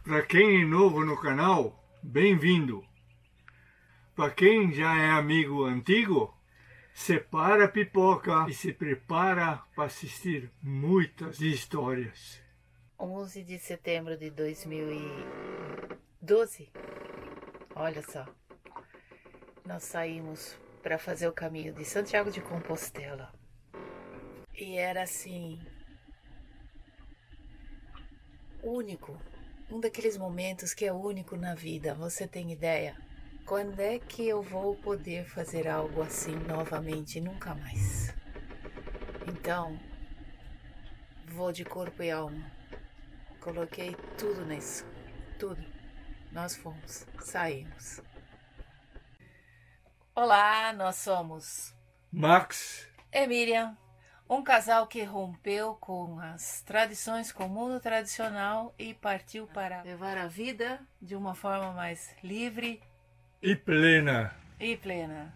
Para quem é novo no canal, bem-vindo. Para quem já é amigo antigo, separa a pipoca e se prepara para assistir muitas histórias. 11 de setembro de 2012, olha só, nós saímos para fazer o caminho de Santiago de Compostela. E era assim, único, um daqueles momentos que é único na vida. Você tem ideia? Quando é que eu vou poder fazer algo assim novamente? Nunca mais. Então, vou de corpo e alma. Coloquei tudo nisso, tudo. Nós fomos, saímos. Olá, nós somos Max, Miriam, um casal que rompeu com as tradições, com o mundo tradicional e partiu para levar a vida de uma forma mais livre e plena. e plena.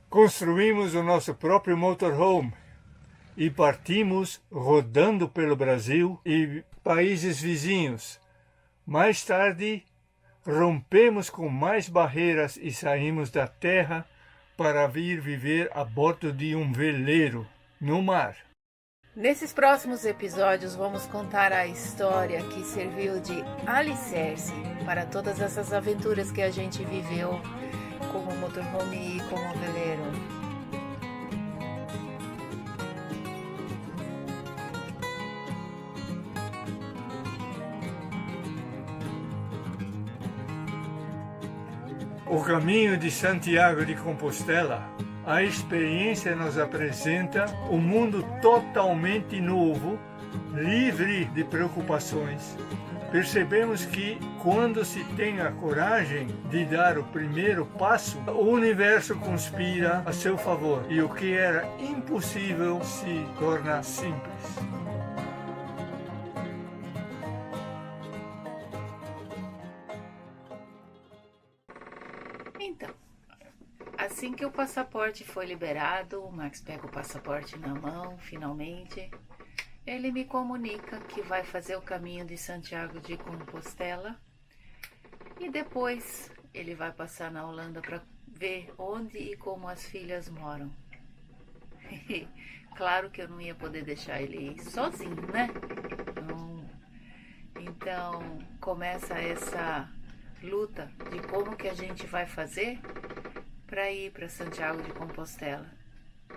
Construímos o nosso próprio motorhome e partimos rodando pelo Brasil e países vizinhos. Mais tarde, rompemos com mais barreiras e saímos da terra para vir viver a bordo de um veleiro no mar. Nesses próximos episódios vamos contar a história que serviu de alicerce para todas essas aventuras que a gente viveu como motorhome e como veleiro. O caminho de Santiago de Compostela, a experiência nos apresenta um mundo totalmente novo, livre de preocupações. Percebemos que quando se tem a coragem de dar o primeiro passo, o universo conspira a seu favor e o que era impossível se torna simples. Então, assim que o passaporte foi liberado, o Max pega o passaporte na mão, finalmente. Ele me comunica que vai fazer o caminho de Santiago de Compostela e depois ele vai passar na Holanda para ver onde e como as filhas moram. Claro que eu não ia poder deixar ele ir sozinho, né? Então começa essa luta de como que a gente vai fazer para ir para Santiago de Compostela.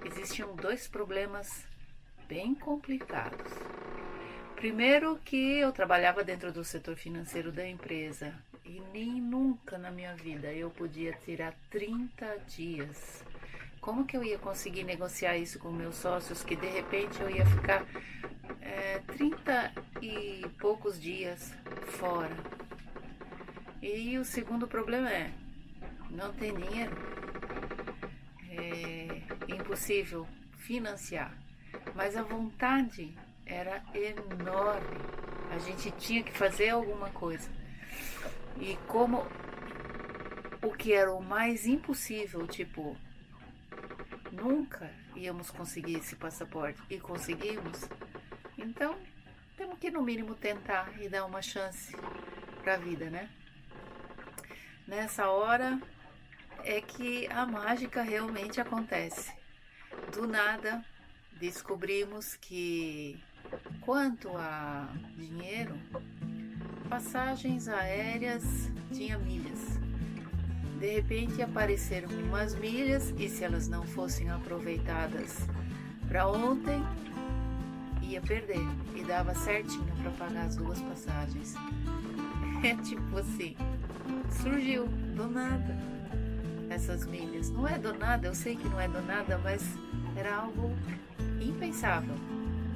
Existiam dois problemas bem complicados. Primeiro, que eu trabalhava dentro do setor financeiro da empresa e nem nunca na minha vida eu podia tirar 30 dias. Como que eu ia conseguir negociar isso com meus sócios, que de repente eu ia ficar 30 e poucos dias fora? E o segundo problema é, não tem dinheiro, é impossível financiar, mas a vontade era enorme, a gente tinha que fazer alguma coisa. E como o que era o mais impossível, tipo, nunca íamos conseguir esse passaporte e conseguimos, então temos que no mínimo tentar e dar uma chance para a vida, né? Nessa hora é que a mágica realmente acontece. Do nada, descobrimos que, quanto a dinheiro, passagens aéreas tinha milhas. De repente apareceram umas milhas e se elas não fossem aproveitadas para ontem, ia perder. E dava certinho para pagar as duas passagens. É tipo assim, surgiu do nada essas milhas. Não é do nada, eu sei que não é do nada, mas era algo impensável.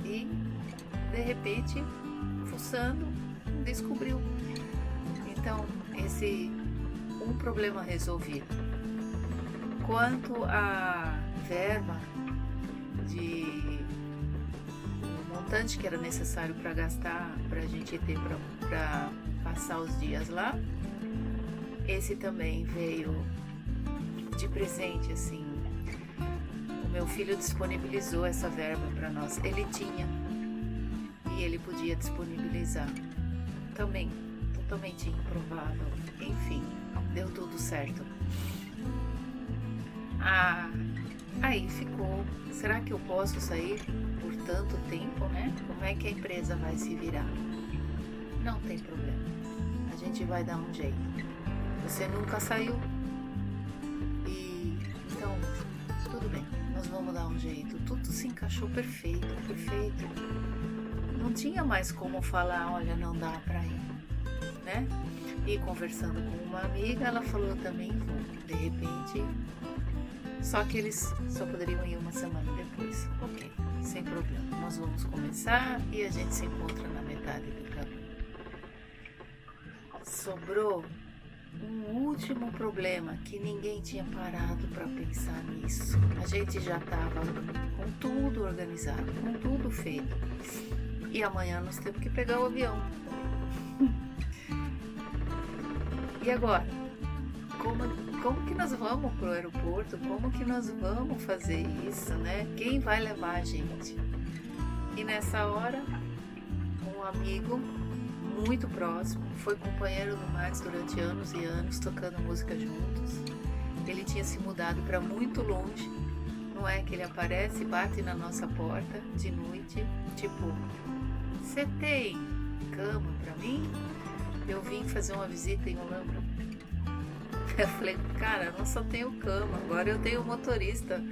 E de repente, fuçando, descobriu. Então, esse um problema resolvido. Quanto à verba de montante que era necessário para gastar, para a gente ter para passar os dias lá, esse também veio de presente, assim. O meu filho disponibilizou essa verba para nós. Ele tinha e ele podia disponibilizar. Também totalmente improvável. Enfim, deu tudo certo. Aí ficou, será que eu posso sair por tanto tempo, né? Como é que a empresa vai se virar? Não tem problema, a gente vai dar um jeito. Você nunca saiu e então tudo bem, nós vamos dar um jeito. Tudo se encaixou perfeito. Não tinha mais como falar, olha, não dá pra ir, né? E conversando com uma amiga, ela falou, também vou, de repente. Só que eles só poderiam ir uma semana depois. Ok, sem problema. Nós vamos começar e a gente se encontra na metade do caminho. Sobrou um último problema que ninguém tinha parado para pensar nisso. A gente já estava com tudo organizado, com tudo feito. E amanhã nós temos que pegar o avião. E agora? Como que nós vamos para o aeroporto? Como que nós vamos fazer isso, né? Quem vai levar a gente? E nessa hora, um amigo muito próximo, foi companheiro do Max durante anos e anos, tocando música juntos. Ele tinha se mudado para muito longe. Não é que ele aparece, bate na nossa porta de noite, tipo, você tem cama para mim? Eu vim fazer uma visita em Olambra. Eu falei, cara, eu não só tenho cama, agora eu tenho motorista.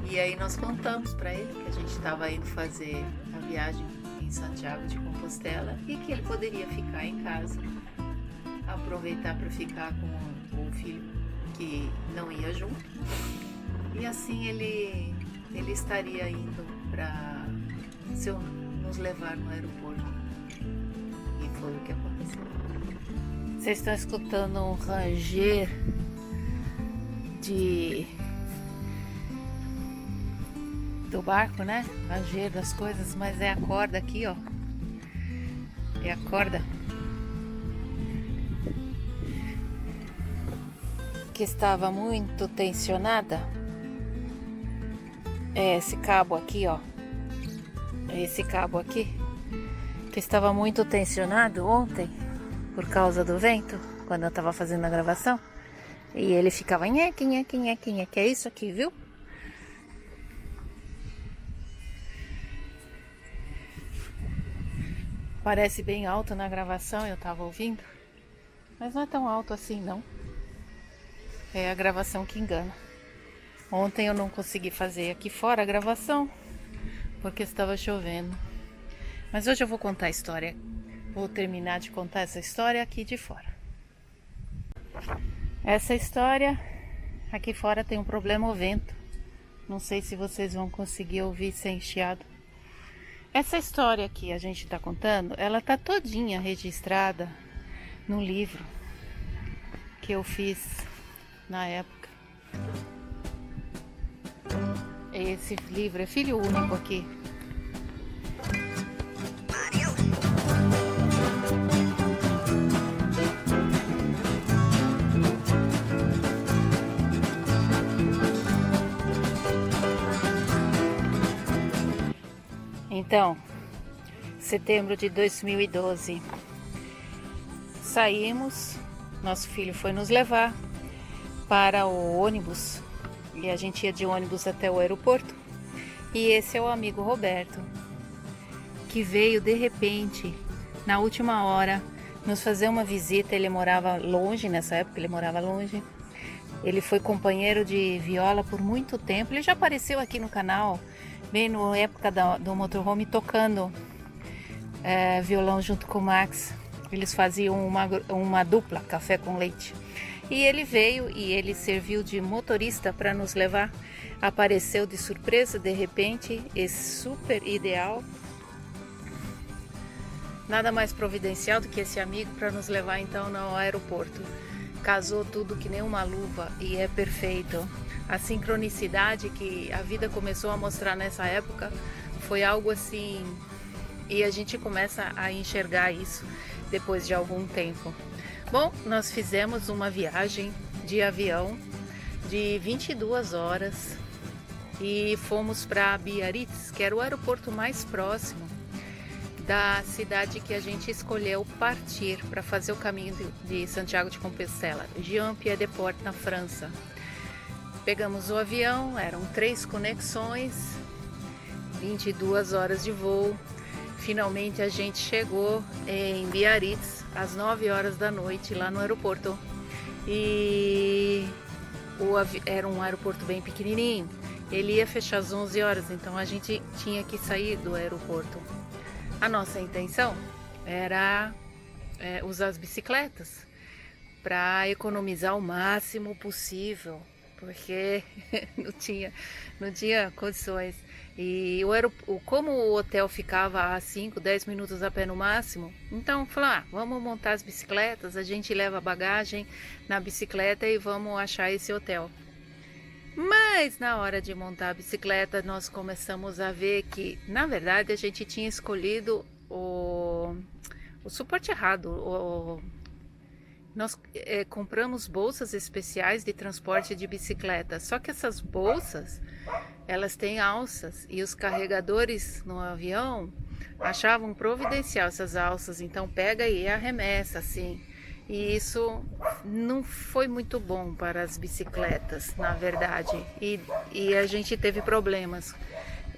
E aí nós contamos para ele que a gente estava indo fazer a viagem em Santiago de Compostela e que ele poderia ficar em casa, aproveitar para ficar com o filho que não ia junto. E assim ele estaria indo para nos levar no aeroporto. E foi o que aconteceu. Vocês estão escutando um ranger do barco, né? Ranger das coisas, mas é a corda aqui, ó. É a corda que estava muito tensionada. É esse cabo aqui, ó. É esse cabo aqui que estava muito tensionado ontem por causa do vento, quando eu estava fazendo a gravação. E ele ficava nheque, nheque, nheque, nheque. É isso aqui, viu? Parece bem alto na gravação, eu estava ouvindo. Mas não é tão alto assim, não. É a gravação que engana. Ontem eu não consegui fazer aqui fora a gravação, porque estava chovendo. Mas hoje eu vou contar a história. Vou terminar de contar essa história aqui de fora. Essa história aqui fora tem um problema, o vento. Não sei se vocês vão conseguir ouvir sem chiado. Essa história que a gente está contando, ela tá todinha registrada no livro que eu fiz na época. Esse livro é filho único aqui. Então, setembro de 2012, saímos, nosso filho foi nos levar para o ônibus e a gente ia de ônibus até o aeroporto. E esse é o amigo Roberto, que veio de repente, na última hora, nos fazer uma visita. Ele morava longe, nessa época ele morava longe. Ele foi companheiro de viola por muito tempo, ele já apareceu aqui no canal, bem na época do motorhome, tocando violão junto com o Max. Eles faziam uma dupla, café com leite. E ele veio e ele serviu de motorista para nos levar. Apareceu de surpresa, de repente, esse super ideal. Nada mais providencial do que esse amigo para nos levar então no aeroporto. Casou tudo que nem uma luva e é perfeito. A sincronicidade que a vida começou a mostrar nessa época foi algo assim, e a gente começa a enxergar isso depois de algum tempo. Bom, nós fizemos uma viagem de avião de 22 horas e fomos para Biarritz, que era o aeroporto mais próximo. da cidade que a gente escolheu partir para fazer o caminho de Santiago de Compostela, Jean-Pied-de-Port, na França. Pegamos o avião, eram 3 conexões, 22 horas de voo. Finalmente a gente chegou em Biarritz às 9 horas da noite lá no aeroporto. E era um aeroporto bem pequenininho. Ele ia fechar às 11 horas, então a gente tinha que sair do aeroporto. A nossa intenção era usar as bicicletas para economizar o máximo possível, porque não tinha condições. E como o hotel ficava a 5, 10 minutos a pé no máximo, então falou, vamos montar as bicicletas, a gente leva a bagagem na bicicleta e vamos achar esse hotel. Mas na hora de montar a bicicleta, nós começamos a ver que, na verdade, a gente tinha escolhido o suporte errado. Nós compramos bolsas especiais de transporte de bicicleta, só que essas bolsas, elas têm alças e os carregadores no avião achavam providencial essas alças, então pega e arremessa assim. E isso não foi muito bom para as bicicletas, na verdade, e a gente teve problemas.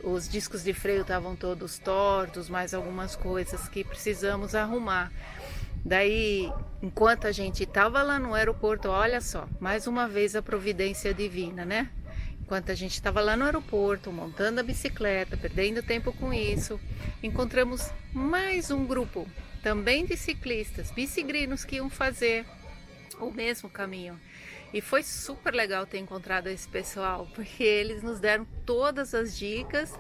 Os discos de freio estavam todos tortos, mais algumas coisas que precisamos arrumar. Daí, enquanto a gente estava lá no aeroporto, olha só, mais uma vez a providência divina, né? Enquanto a gente estava lá no aeroporto, montando a bicicleta, perdendo tempo com isso, encontramos mais um grupo, também de ciclistas, bicigrinos, que iam fazer o mesmo caminho. E foi super legal ter encontrado esse pessoal, porque eles nos deram todas as dicas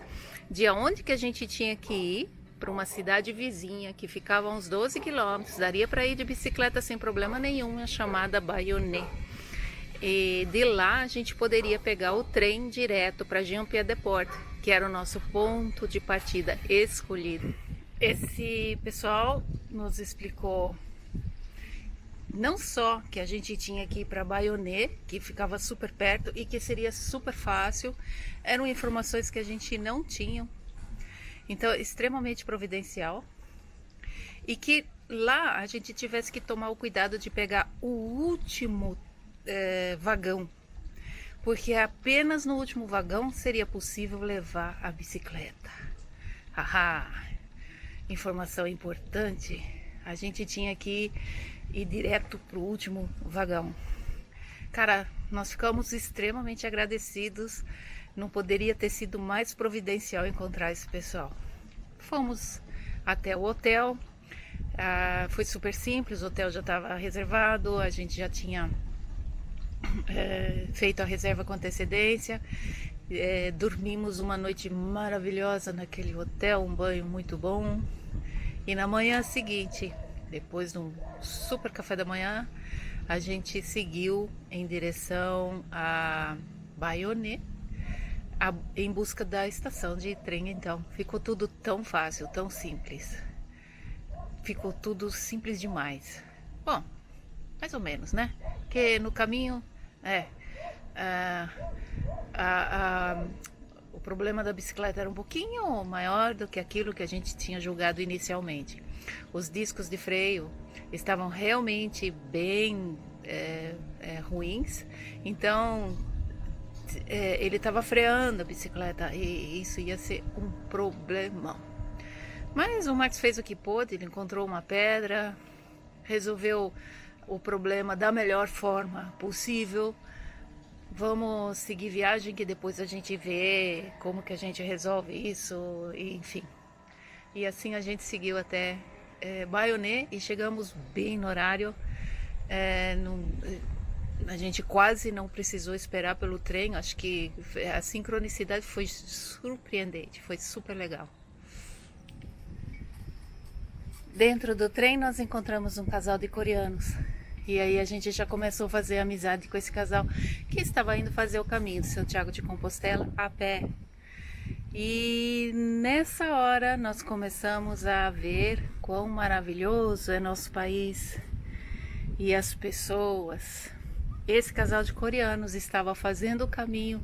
de aonde que a gente tinha que ir, para uma cidade vizinha que ficava a uns 12 quilômetros, daria para ir de bicicleta sem problema nenhum, chamada Bayonne. E de lá a gente poderia pegar o trem direto para Jean-Pied-de-Port, que era o nosso ponto de partida escolhido. Esse pessoal nos explicou não só que a gente tinha que ir para Bayonne, que ficava super perto e que seria super fácil, eram informações que a gente não tinha. Então, extremamente providencial. E que lá a gente tivesse que tomar o cuidado de pegar o último vagão. Porque apenas no último vagão seria possível levar a bicicleta. Haha! Informação importante. A gente tinha que ir direto para o último vagão. Cara, nós ficamos extremamente agradecidos. Não poderia ter sido mais providencial encontrar esse pessoal. Fomos até o hotel, foi super simples, o hotel já estava reservado, a gente já tinha feito a reserva com antecedência, dormimos uma noite maravilhosa naquele hotel, um banho muito bom. E na manhã seguinte, depois de um super café da manhã, a gente seguiu em direção a Bayonne, em busca da estação de trem. Então ficou tudo tão fácil, tão simples, ficou tudo simples demais. Bom, mais ou menos, né? Porque no caminho o problema da bicicleta era um pouquinho maior do que aquilo que a gente tinha julgado inicialmente. Os discos de freio estavam realmente bem ruins, então ele estava freando a bicicleta e isso ia ser um problemão. Mas o Max fez o que pôde, ele encontrou uma pedra, resolveu o problema da melhor forma possível. Vamos seguir viagem que depois a gente vê como que a gente resolve isso, enfim. E assim a gente seguiu até Bayonne e chegamos bem no horário. A gente quase não precisou esperar pelo trem, acho que a sincronicidade foi surpreendente, foi super legal. Dentro do trem nós encontramos um casal de coreanos, e aí a gente já começou a fazer amizade com esse casal, que estava indo fazer o caminho de Santiago de Compostela a pé. E nessa hora nós começamos a ver quão maravilhoso é nosso país e as pessoas. Esse casal de coreanos estava fazendo o caminho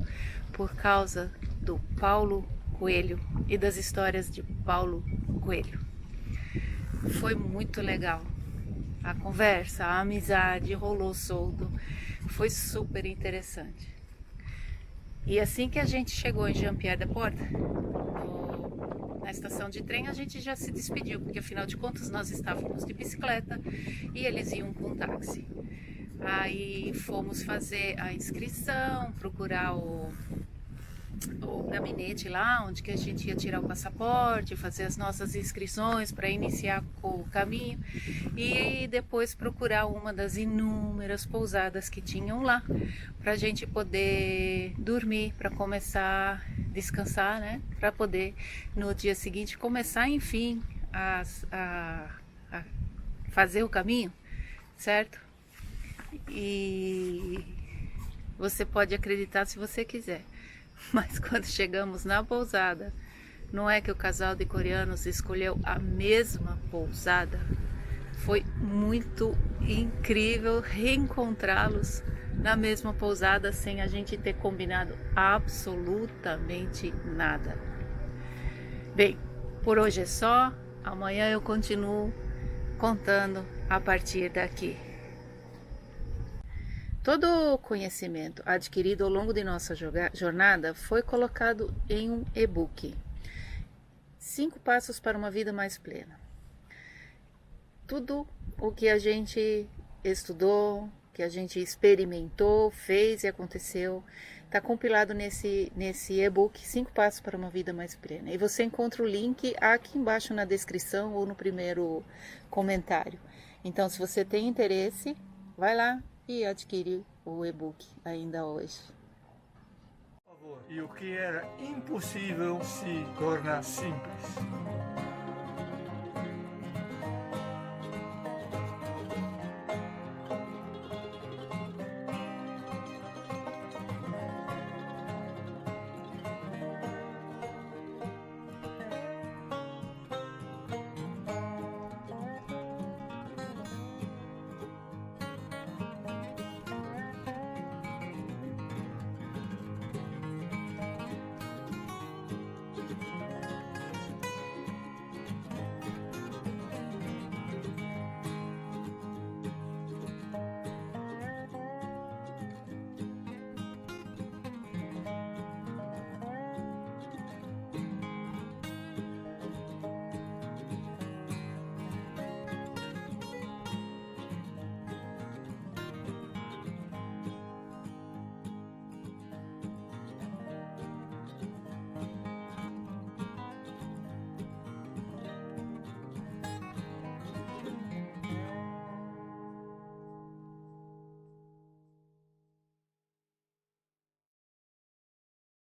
por causa do Paulo Coelho e das histórias de Paulo Coelho. foi muito legal. A conversa, a amizade rolou solto, foi super interessante. E assim que a gente chegou em Jean-Pierre-de-Port, na estação de trem, a gente já se despediu, porque afinal de contas nós estávamos de bicicleta e eles iam com táxi. Aí fomos fazer a inscrição, procurar o gabinete lá, onde que a gente ia tirar o passaporte, fazer as nossas inscrições para iniciar o caminho e depois procurar uma das inúmeras pousadas que tinham lá para a gente poder dormir, para começar a descansar, né? Para poder no dia seguinte começar, enfim, a fazer o caminho, certo? E você pode acreditar se você quiser. Mas quando chegamos na pousada, não é que o casal de coreanos escolheu a mesma pousada? Foi muito incrível reencontrá-los na mesma pousada sem a gente ter combinado absolutamente nada. Bem, por hoje é só. Amanhã eu continuo contando a partir daqui. Todo o conhecimento adquirido ao longo de nossa jornada foi colocado em um e-book. 5 passos para uma vida mais plena. Tudo o que a gente estudou, que a gente experimentou, fez e aconteceu, está compilado nesse e-book 5 passos para uma vida mais plena. E você encontra o link aqui embaixo na descrição ou no primeiro comentário. Então, se você tem interesse, vai lá e adquire o e-book ainda hoje. E o que era impossível se torna simples.